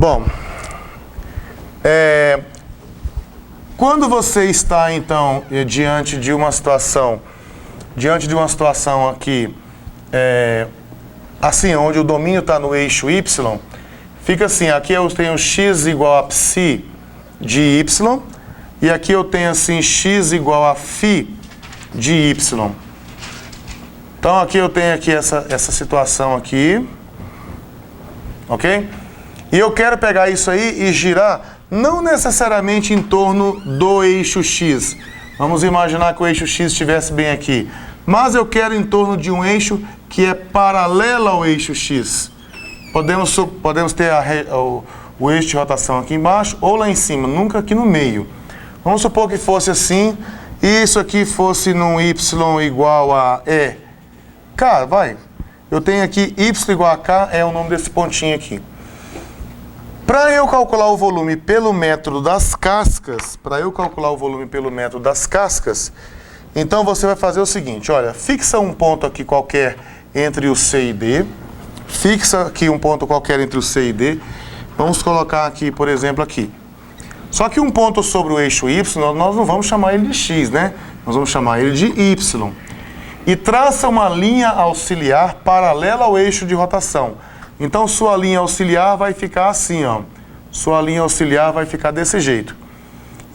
Bom, quando você está, então, diante de uma situação aqui, assim, onde o domínio está no eixo Y, fica assim, aqui eu tenho x igual a psi de y, e aqui eu tenho assim, x igual a φ de y. Então aqui eu tenho aqui essa situação aqui, ok? E eu quero pegar isso aí e girar, não necessariamente em torno do eixo x. Vamos imaginar que o eixo x estivesse bem aqui. Mas eu quero em torno de um eixo que é paralelo ao eixo x. Podemos ter o eixo de rotação aqui embaixo ou lá em cima, nunca aqui no meio. Vamos supor que fosse assim, e isso aqui fosse num y igual a E. K, vai. Eu tenho aqui y igual a K, é o nome desse pontinho aqui. Para eu calcular o volume pelo método das cascas, então você vai fazer o seguinte, olha, fixa um ponto aqui qualquer entre o C e D, fixa aqui um ponto qualquer entre o C e D, vamos colocar aqui, por exemplo, aqui. Só que um ponto sobre o eixo Y, nós não vamos chamar ele de X, né? Nós vamos chamar ele de Y. E traça uma linha auxiliar paralela ao eixo de rotação. Então, sua linha auxiliar vai ficar assim, ó. Sua linha auxiliar vai ficar desse jeito.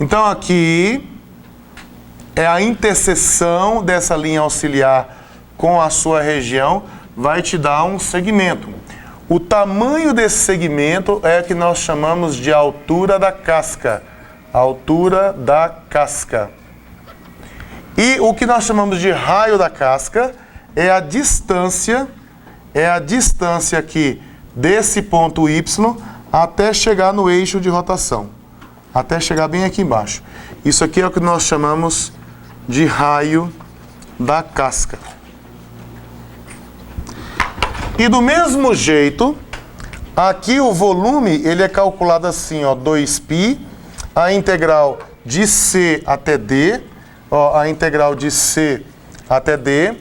Então, aqui é a interseção dessa linha auxiliar com a sua região, vai te dar um segmento. O tamanho desse segmento é que nós chamamos de altura da casca. Altura da casca. E o que nós chamamos de raio da casca é a distância aqui desse ponto Y até chegar no eixo de rotação. Até chegar bem aqui embaixo. Isso aqui é o que nós chamamos de raio da casca. E do mesmo jeito, aqui o volume, ele é calculado assim, ó, 2π, a integral de C até D, ó, a integral de C até D,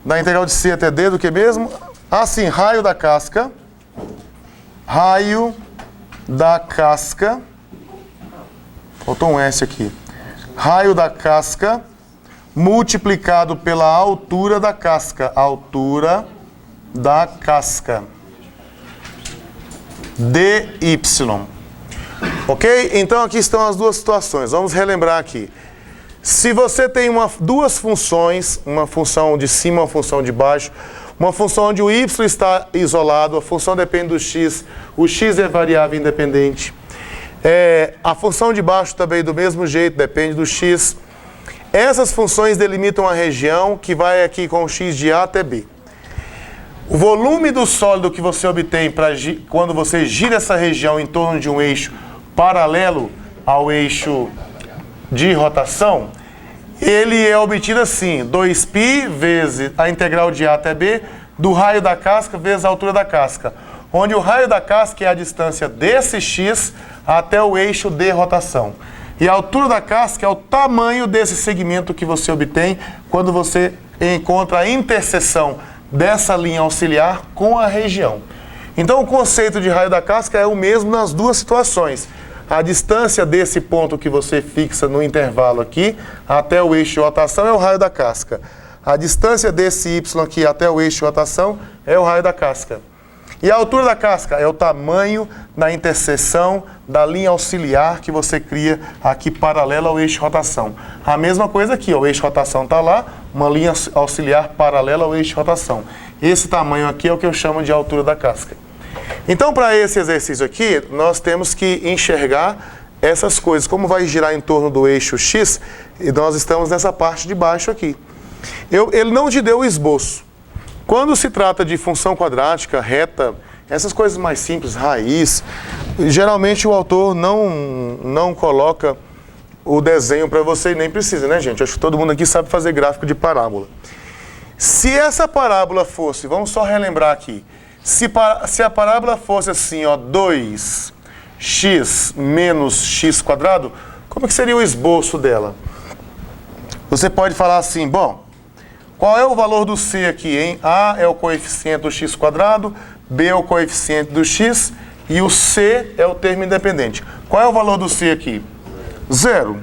da integral de C até D do que mesmo? Assim, raio da casca, faltou um S aqui, raio da casca, multiplicado pela altura da casca, dy. Ok? Então aqui estão as duas situações, vamos relembrar aqui. Se você tem duas funções, uma função de cima e uma função de baixo, uma função onde o y está isolado, a função depende do x, o x é variável independente. A função de baixo também do mesmo jeito, depende do x. Essas funções delimitam a região que vai aqui com o x de A até B. O volume do sólido que você obtém quando você gira essa região em torno de um eixo paralelo ao eixo de rotação, ele é obtido assim, 2π vezes a integral de A até B do raio da casca vezes a altura da casca, onde o raio da casca é a distância desse x até o eixo de rotação. E a altura da casca é o tamanho desse segmento que você obtém quando você encontra a interseção dessa linha auxiliar com a região. Então o conceito de raio da casca é o mesmo nas duas situações. A distância desse ponto que você fixa no intervalo aqui até o eixo de rotação é o raio da casca. A distância desse y aqui até o eixo de rotação é o raio da casca. E a altura da casca é o tamanho da interseção da linha auxiliar que você cria aqui paralela ao eixo de rotação. A mesma coisa aqui, ó, o eixo de rotação está lá, uma linha auxiliar paralela ao eixo de rotação. Esse tamanho aqui é o que eu chamo de altura da casca. Então, para esse exercício aqui, nós temos que enxergar essas coisas. Como vai girar em torno do eixo X, e nós estamos nessa parte de baixo aqui. Ele não te deu o esboço. Quando se trata de função quadrática, reta, essas coisas mais simples, raiz, geralmente o autor não coloca o desenho para você e nem precisa, né, gente? Acho que todo mundo aqui sabe fazer gráfico de parábola. Se essa parábola fosse, vamos só relembrar aqui, se a parábola fosse assim, ó, 2x menos x quadrado, como que seria o esboço dela? Você pode falar assim, bom, qual é o valor do c aqui, hein? A é o coeficiente do x quadrado, B é o coeficiente do x e o C é o termo independente. Qual é o valor do C aqui? 0.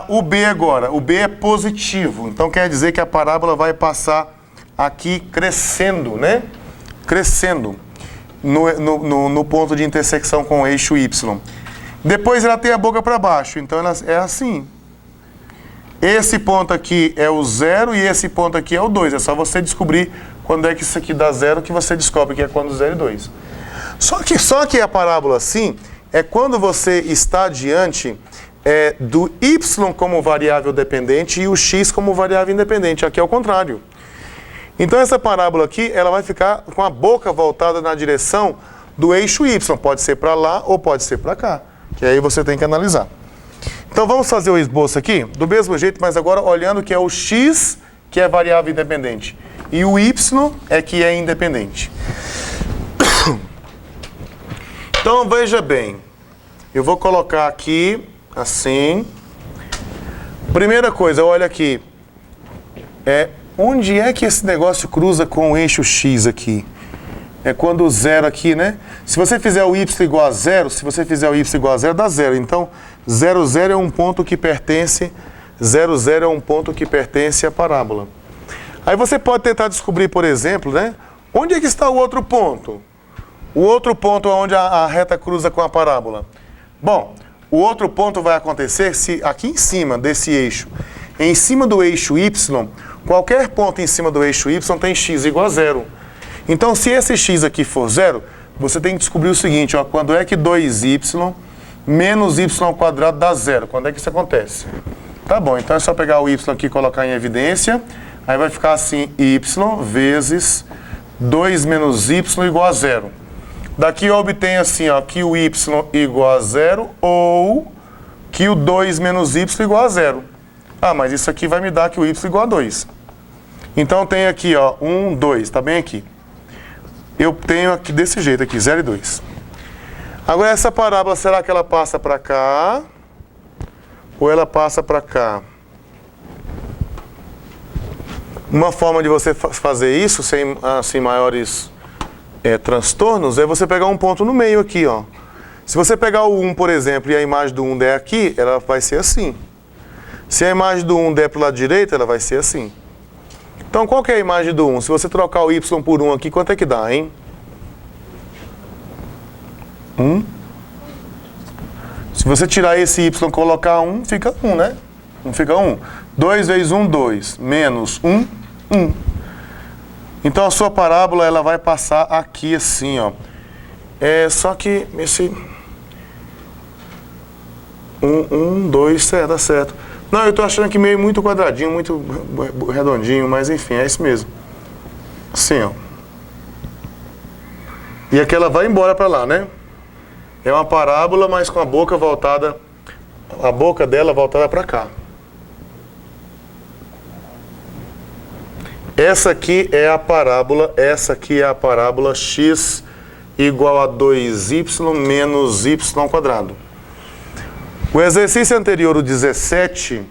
O B agora, o B é positivo, então quer dizer que a parábola vai passar aqui crescendo, né? Crescendo no ponto de intersecção com o eixo Y. Depois ela tem a boca para baixo, então ela é assim. Esse ponto aqui é o 0 e esse ponto aqui é o 2. É só você descobrir quando é que isso aqui dá 0 que você descobre que é quando 0 e 2. Só que a parábola assim é quando você está diante do y como variável dependente e o x como variável independente. Aqui é o contrário. Então essa parábola aqui ela vai ficar com a boca voltada na direção do eixo y. Pode ser para lá ou pode ser para cá. Que aí você tem que analisar. Então vamos fazer o esboço aqui, do mesmo jeito, mas agora olhando que é o x que é variável independente e o y é que é independente. Então veja bem, eu vou colocar aqui assim. Primeira coisa, olha aqui, onde é que esse negócio cruza com o eixo x aqui? É quando o 0 aqui, né? Se você fizer o y igual a 0, se você fizer o y igual a 0, dá 0. Então, 0, 0 é um ponto que pertence, 0, 0 é um ponto que pertence à parábola. Aí você pode tentar descobrir, por exemplo, né? Onde é que está o outro ponto? O outro ponto onde a reta cruza com a parábola. Bom, o outro ponto vai acontecer se aqui em cima desse eixo, em cima do eixo y, qualquer ponto em cima do eixo y tem x igual a 0. Então, se esse x aqui for 0, você tem que descobrir o seguinte, ó, quando é que 2y menos y² dá 0? Quando é que isso acontece? Tá bom, então é só pegar o y aqui e colocar em evidência. Aí vai ficar assim, y vezes 2 menos y igual a 0. Daqui eu obtenho assim, ó, que o y igual a 0 ou que o 2 menos y igual a 0. Ah, mas isso aqui vai me dar que o y igual a 2. Então tem aqui, ó, 1, 2, tá bem aqui. Eu tenho aqui desse jeito aqui, 0 e 2. Agora essa parábola, será que ela passa para cá? Ou ela passa para cá? Uma forma de você fazer isso, sem assim, maiores transtornos, é você pegar um ponto no meio aqui, ó. Se você pegar o 1, por exemplo, e a imagem do 1 der aqui, ela vai ser assim. Se a imagem do 1 der para o lado direito, ela vai ser assim. Então, qual que é a imagem do 1? Se você trocar o y por 1 aqui, quanto é que dá, hein? 1. Se você tirar esse y e colocar 1, fica 1, né? Não fica 1. 2 vezes 1, 2. Menos 1, 1. Então, a sua parábola, ela vai passar aqui assim, ó. Só que esse... 1, 2, certo, dá certo. Não, eu tô achando que meio muito quadradinho, muito redondinho, mas enfim, é isso mesmo. Assim, ó. E aqui ela vai embora para lá, né? É uma parábola, mas com a boca voltada, a boca dela voltada para cá. Essa aqui é a parábola x igual a 2y menos y². O exercício anterior, o 17,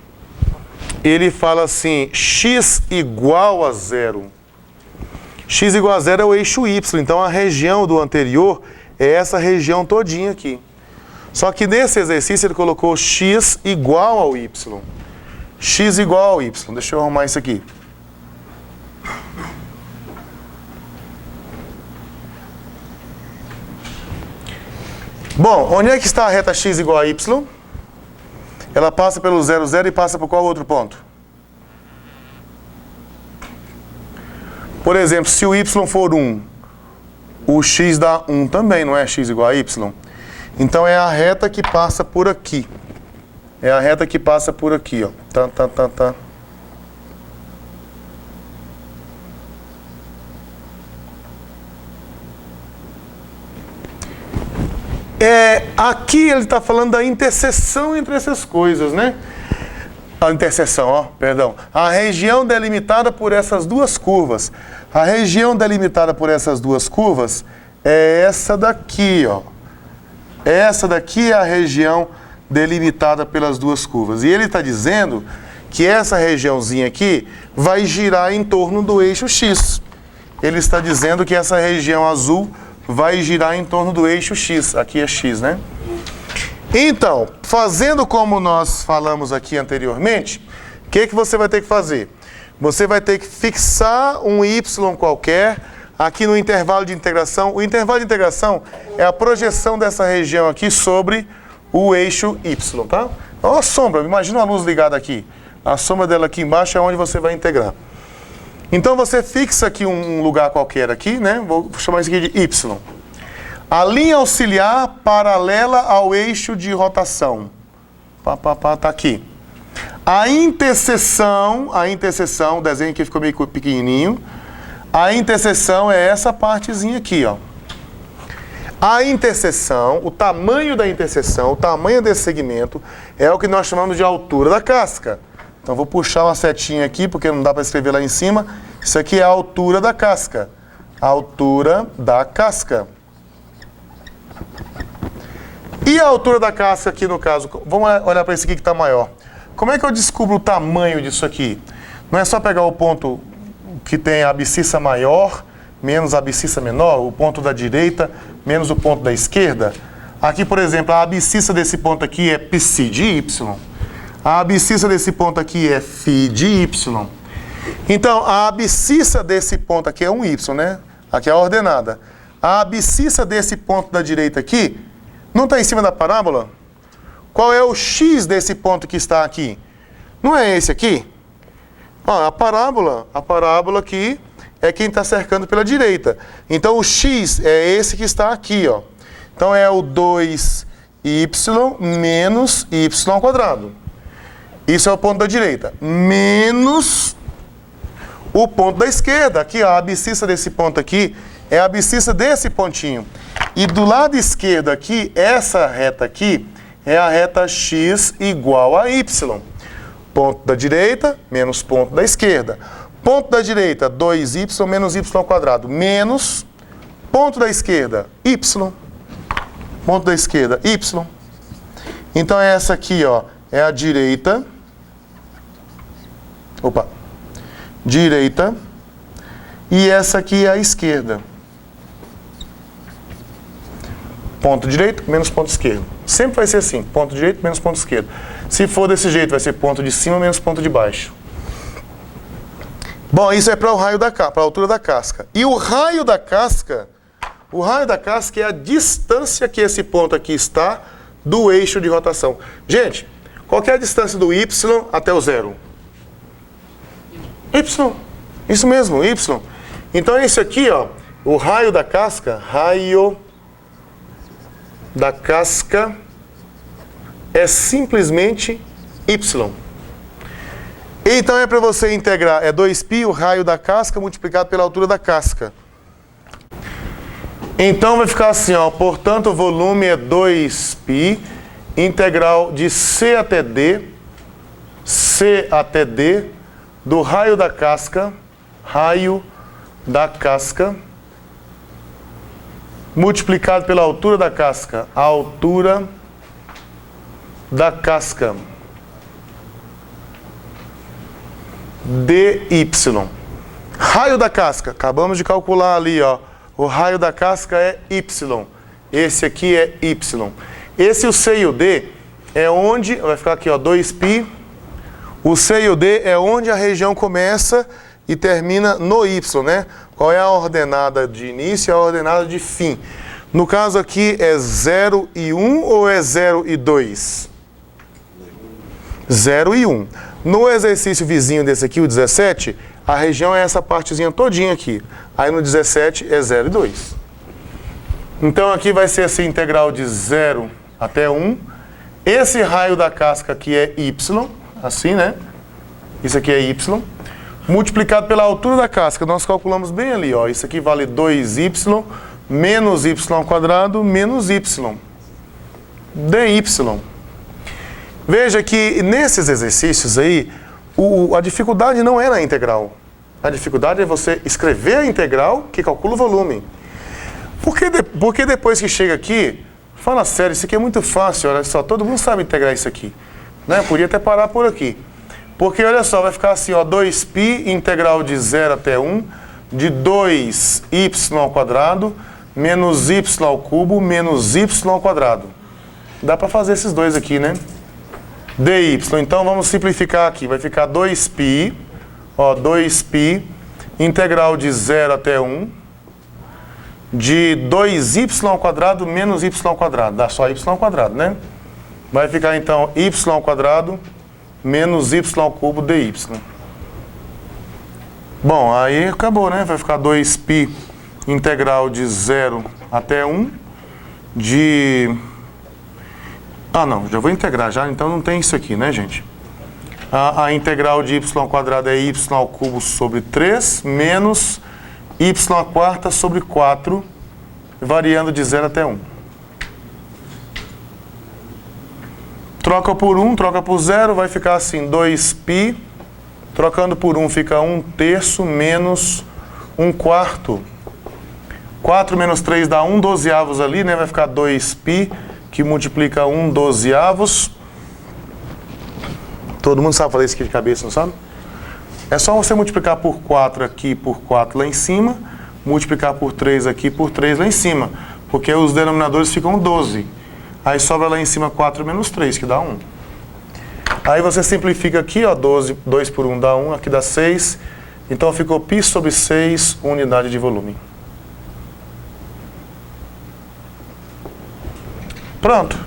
ele fala assim, x igual a 0. X igual a 0 é o eixo y, então a região do anterior é essa região todinha aqui. Só que nesse exercício ele colocou x igual ao y. X igual ao y. Deixa eu arrumar isso aqui. Bom, onde é que está a reta x igual a y? Ela passa pelo 0, 0 e passa por qual outro ponto? Por exemplo, se o y for 1, o x dá 1 também, não é? X igual a y. Então é a reta que passa por aqui. É a reta que passa por aqui, ó. Tá. Aqui ele está falando da interseção entre essas coisas, né? A interseção, ó, perdão. A região delimitada por essas duas curvas. A região delimitada por essas duas curvas é essa daqui, ó. Essa daqui é a região delimitada pelas duas curvas. E ele está dizendo que essa regiãozinha aqui vai girar em torno do eixo x. ele está dizendo que essa região azul vai girar em torno do eixo X. Aqui é X, né? Então, fazendo como nós falamos aqui anteriormente, o que você vai ter que fazer? Você vai ter que fixar um Y qualquer aqui no intervalo de integração. O intervalo de integração é a projeção dessa região aqui sobre o eixo Y, tá? Olha a sombra, imagina uma luz ligada aqui. A sombra dela aqui embaixo é onde você vai integrar. Então você fixa aqui um lugar qualquer aqui, né? Vou chamar isso aqui de Y. A linha auxiliar paralela ao eixo de rotação. Tá aqui. A interseção, o desenho aqui ficou meio pequenininho. A interseção é essa partezinha aqui, ó. A interseção, o tamanho da interseção, o tamanho desse segmento é o que nós chamamos de altura da casca. Então vou puxar uma setinha aqui, porque não dá para escrever lá em cima. Isso aqui é a altura da casca. A altura da casca. E a altura da casca aqui no caso, vamos olhar para esse aqui que está maior. Como é que eu descubro o tamanho disso aqui? Não é só pegar o ponto que tem a abscissa maior, menos a abscissa menor, o ponto da direita, menos o ponto da esquerda? Aqui, por exemplo, a abscissa desse ponto aqui é π de Y. A abscissa desse ponto aqui é φ de Y. Então, a abscissa desse ponto aqui é um Y, né? Aqui é a ordenada. A abscissa desse ponto da direita aqui, não está em cima da parábola? Qual é o X desse ponto que está aqui? Não é esse aqui? Ó, a parábola aqui é quem está cercando pela direita. Então, o X é esse que está aqui, ó. Então, é o 2y menos y². Isso é o ponto da direita. Menos o ponto da esquerda. Aqui, ó, a abscissa desse ponto aqui é a abscissa desse pontinho. E do lado esquerdo aqui, essa reta aqui, é a reta x igual a y. Ponto da direita menos ponto da esquerda. Ponto da direita, 2y menos y². Menos ponto da esquerda, y. Ponto da esquerda, y. Então, essa aqui, ó, é a direita. Opa. Direita. E essa aqui é a esquerda. Ponto direito menos ponto esquerdo. Sempre vai ser assim, ponto direito menos ponto esquerdo. Se for desse jeito, vai ser ponto de cima menos ponto de baixo. Bom, isso é para o raio da casca, para a altura da casca. E o raio da casca é a distância que esse ponto aqui está do eixo de rotação. Gente, qual que é a distância do y até o zero? Y. Isso mesmo, y. Então, esse aqui, ó, o raio da casca é simplesmente y. Então é para você integrar, é 2π, o raio da casca, multiplicado pela altura da casca. Então vai ficar assim, ó, portanto o volume é 2π, integral de C até D, do raio da casca, multiplicado pela altura da casca, a altura da casca, dy. Raio da casca, acabamos de calcular ali, ó. O raio da casca é y. Esse aqui é y. Esse, o C e o D, é onde, vai ficar aqui, ó, 2π. O C e o D é onde a região começa e termina no y, né? Qual é a ordenada de início e a ordenada de fim? No caso aqui, é 0 e 1 ou é 0 e 2? 0 e 1. No exercício vizinho desse aqui, o 17, a região é essa partezinha todinha aqui. Aí no 17 é 0 e 2. Então aqui vai ser essa integral de 0 até 1. Esse raio da casca aqui é y, assim, né? Isso aqui é y. Multiplicado pela altura da casca, nós calculamos bem ali, ó. Isso aqui vale 2y menos y² menos y. dy. Veja que nesses exercícios aí, a dificuldade não é na integral. A dificuldade é você escrever a integral que calcula o volume. Porque depois que chega aqui, fala sério, isso aqui é muito fácil, olha só, todo mundo sabe integrar isso aqui. Né? Podia até parar por aqui. Porque olha só, vai ficar assim, ó, 2π integral de 0 até 1 de 2y ao quadrado menos y ao cubo menos y ao quadrado. Dá para fazer esses dois aqui, né? dy. Então vamos simplificar aqui. Vai ficar 2π, ó, 2π, integral de 0 até 1, de 2y ao quadrado menos y ao quadrado. Dá só y ao quadrado, né? Vai ficar então y ao quadrado menos y ao cubo dy. Bom, aí acabou, né? Vai ficar 2π integral de 0 até 1 de... Ah, não, já vou integrar já, então não tem isso aqui, né, gente? A integral de y ao quadrado é y ao cubo sobre 3 menos y à quarta sobre 4, variando de 0 até 1. Troca por 1, troca por 0, vai ficar assim, 2π, trocando por 1 fica 1/3 menos 1/4. 4 menos 3 dá 1/12 ali, né? Vai ficar 2π, que multiplica 1/12. Todo mundo sabe fazer isso aqui de cabeça, não sabe? É só você multiplicar por 4 aqui, por 4 lá em cima, multiplicar por 3 aqui, por 3 lá em cima, porque os denominadores ficam 12. Aí sobra lá em cima 4 menos 3, que dá 1. Aí você simplifica aqui, ó, 12, 2 por 1 dá 1, aqui dá 6. Então ficou π sobre 6, unidade de volume. Pronto.